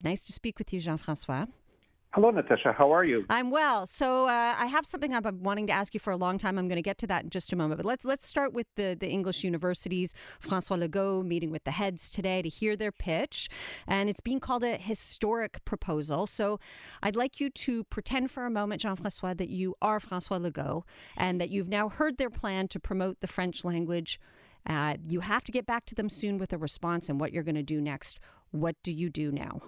Nice to speak with you, Jean-François. Hello, Natasha. How are you? I'm well. So I have something I've been wanting to ask you for a long time. I'm going to get to that in just a moment. But let's start with the English universities. François Legault meeting with the heads today to hear their pitch. And it's being called a historic proposal. So I'd like you to pretend for a moment, Jean-François, that you are François Legault and that you've now heard their plan to promote the French language. You have to get back to them soon with a response and what you're going to do next. What do you do now?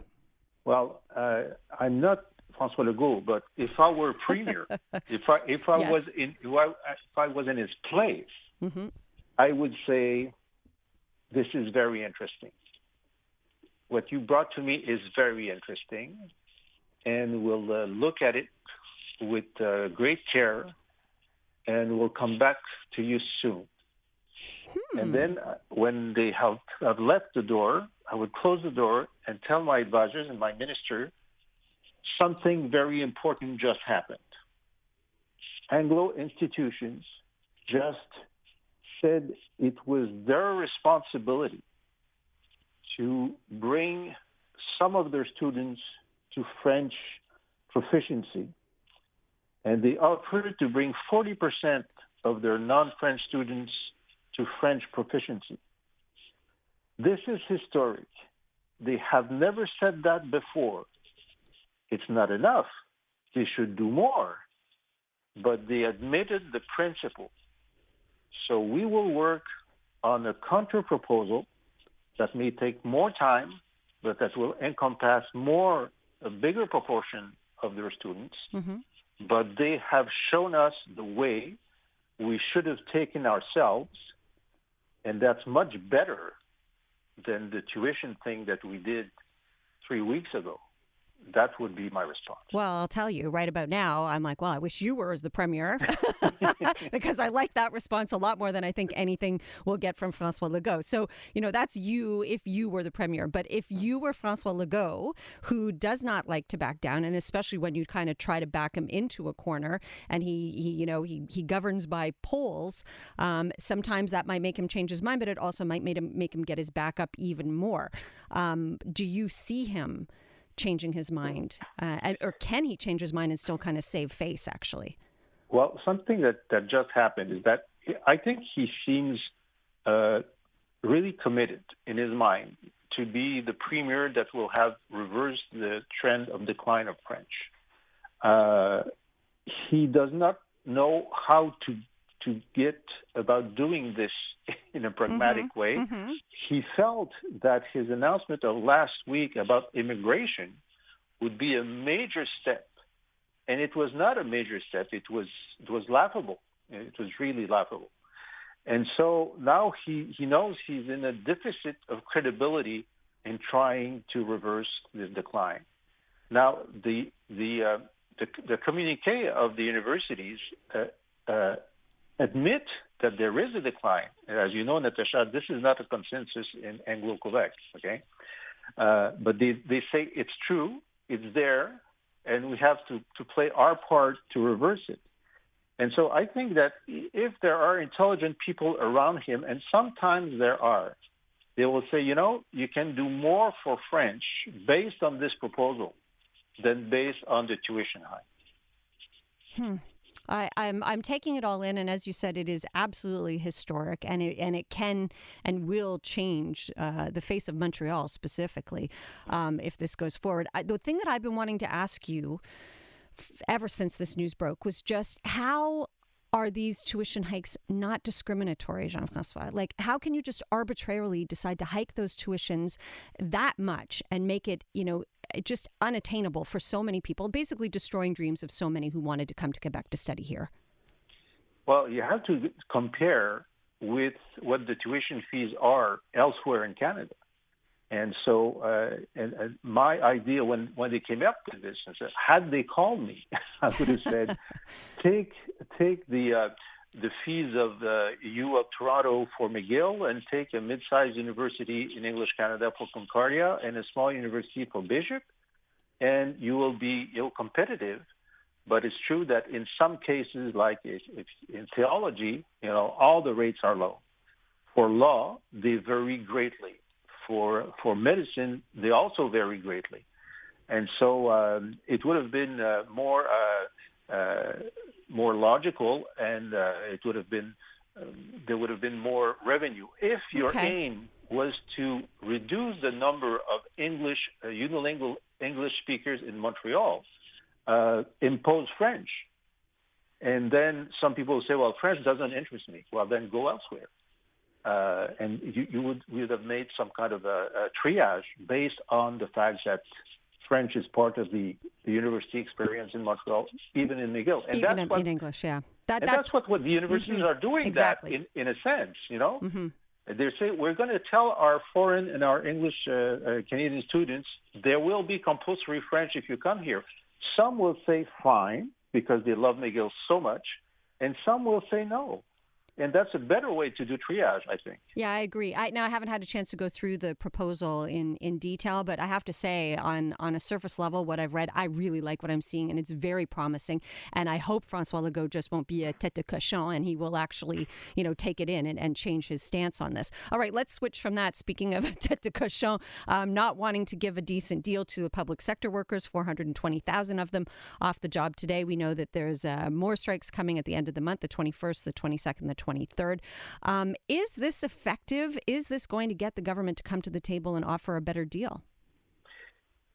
Well, I'm not François Legault, but if I were premier, if I Yes. was in his place, I would say this is very interesting. What you brought to me is very interesting, and we'll look at it with great care, and we'll come back to you soon. And then when they have left the door, I would close the door and tell my advisors and my minister something very important just happened. Anglo institutions just said it was their responsibility to bring some of their students to French proficiency, and they offered to bring 40% of their non-French students to French proficiency. This is historic. They have never said that before. It's not enough. They should do more. But they admitted the principle. So we will work on a counter-proposal that may take more time, but that will encompass a bigger proportion of their students. But they have shown us the way we should have taken ourselves, and that's much better than the tuition thing that we did 3 weeks ago. That would be my response. Well, I'll tell you right about now, I'm like, well, I wish you were the premier because I like that response a lot more than I think anything we'll get from François Legault. So, that's you if you were the premier. But if you were François Legault, who does not like to back down, and especially when you kind of try to back him into a corner and he governs by polls, sometimes that might make him change his mind, but it also might make him get his back up even more. Do you see him changing his mind, or can he change his mind and still kind of save face, actually? Well, something that just happened is that I think he seems really committed in his mind to be the premier that will have reversed the trend of decline of French. He does not know how to get about doing this in a pragmatic way. He felt that his announcement of last week about immigration would be a major step, and it was not a major step. It was laughable. It was really laughable. And so now he knows he's in a deficit of credibility in trying to reverse the decline. Now the communique of the universities admit that there is a decline. As you know, Natasha, this is not a consensus in Anglo-Quebec, okay? But they say it's true, it's there, and we have to play our part to reverse it. And so I think that if there are intelligent people around him, and sometimes there are, they will say, you can do more for French based on this proposal than based on the tuition hike. I'm taking it all in, and as you said, it is absolutely historic, and it can and will change the face of Montreal specifically if this goes forward. The thing that I've been wanting to ask you ever since this news broke was just how are these tuition hikes not discriminatory, Jean-François? Like, how can you just arbitrarily decide to hike those tuitions that much and make it, just unattainable for so many people, basically destroying dreams of so many who wanted to come to Quebec to study here? Well, you have to compare with what the tuition fees are elsewhere in Canada. And so and my idea when they came up with this, I said, had they called me, I would have said, take the fees of the U of Toronto for McGill and take a mid-sized university in English Canada for Concordia and a small university for Bishop, and you'll competitive. But it's true that in some cases, like if in theology, all the rates are low. For law, they vary greatly. For medicine, they also vary greatly. And so it would have been more logical, and it would have been there would have been more revenue if your aim was to reduce the number of unilingual English speakers in Montreal, impose French. And then some people say, well, French doesn't interest me. Well, then go elsewhere. And you would have made some kind of a triage based on the fact that French is part of the university experience in Montreal, even in McGill. And even in English, yeah. That's what the universities are doing, exactly. that in a sense, you know. They say, we're going to tell our foreign and our English Canadian students, there will be compulsory French if you come here. Some will say fine, because they love McGill so much, and some will say no. And that's a better way to do triage, I think. Yeah, I agree. I haven't had a chance to go through the proposal in detail, but I have to say, on a surface level, what I've read, I really like what I'm seeing, and it's very promising. And I hope François Legault just won't be a tête de cochon, and he will actually, take it in and change his stance on this. All right, let's switch from that. Speaking of tête de cochon, not wanting to give a decent deal to the public sector workers, 420,000 of them off the job today. We know that there's more strikes coming at the end of the month, the 21st, the 22nd, the 23rd. Is this effective? Is this going to get the government to come to the table and offer a better deal?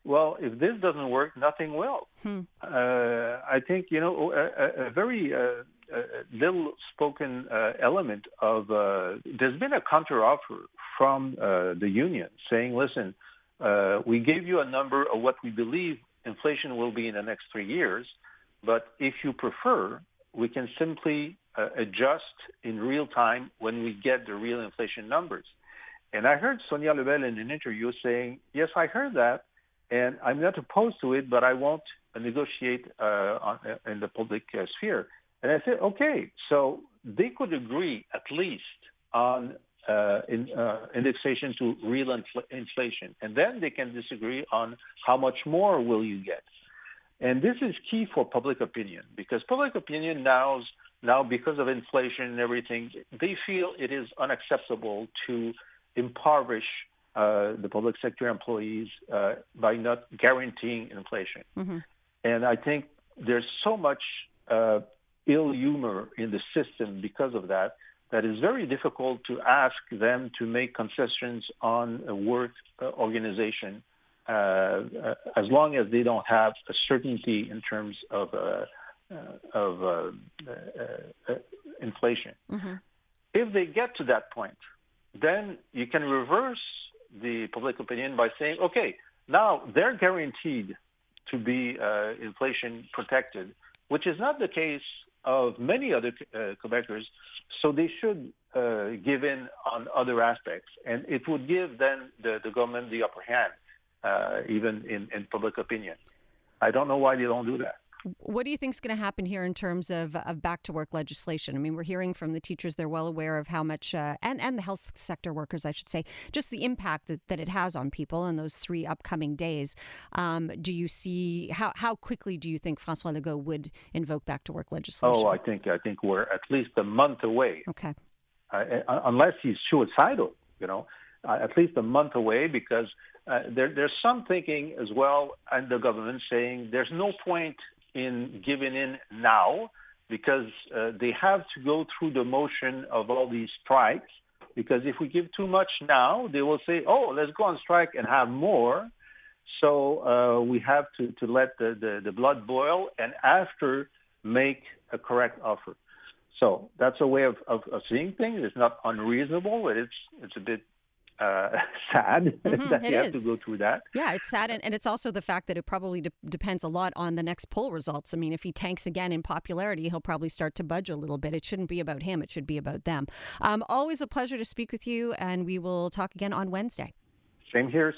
Well, if this doesn't work, nothing will. I think, a very little spoken element of there's been a counteroffer from the union saying, listen, we gave you a number of what we believe inflation will be in the next 3 years, but if you prefer, we can simply adjust in real time when we get the real inflation numbers. And I heard Sonia Lebel in an interview saying, yes, I heard that, and I'm not opposed to it, but I won't negotiate in the public sphere. And I said, okay, so they could agree at least on indexation to real inflation, and then they can disagree on how much more will you get. And this is key for public opinion, because public opinion now, because of inflation and everything, they feel it is unacceptable to impoverish the public sector employees by not guaranteeing inflation. And I think there's so much ill humor in the system because of that it's very difficult to ask them to make concessions on a work organization as long as they don't have a certainty in terms of inflation. If they get to that point, then you can reverse the public opinion by saying, okay, now they're guaranteed to be inflation protected, which is not the case of many other Quebecers, so they should give in on other aspects, and it would give then the government the upper hand, even in public opinion. I don't know why they don't do that. What do you think is going to happen here in terms of back to work legislation? I mean, we're hearing from the teachers, they're well aware of how much, and the health sector workers, I should say, just the impact that it has on people in those 3 upcoming days. Do you see, how quickly do you think François Legault would invoke back to work legislation? Oh, I think we're at least a month away. Okay. Unless he's suicidal, at least a month away, because there's some thinking as well, and the government saying there's no point in giving in now, because they have to go through the motion of all these strikes, because if we give too much now, they will say, oh, let's go on strike and have more. So we have to let the blood boil and after make a correct offer. So that's a way of seeing things. It's not unreasonable, but it's a bit sad that you have to go through that. Yeah, it's sad. And it's also the fact that it probably depends a lot on the next poll results. I mean, if he tanks again in popularity, he'll probably start to budge a little bit. It shouldn't be about him. It should be about them. Always a pleasure to speak with you, and we will talk again on Wednesday. Same here.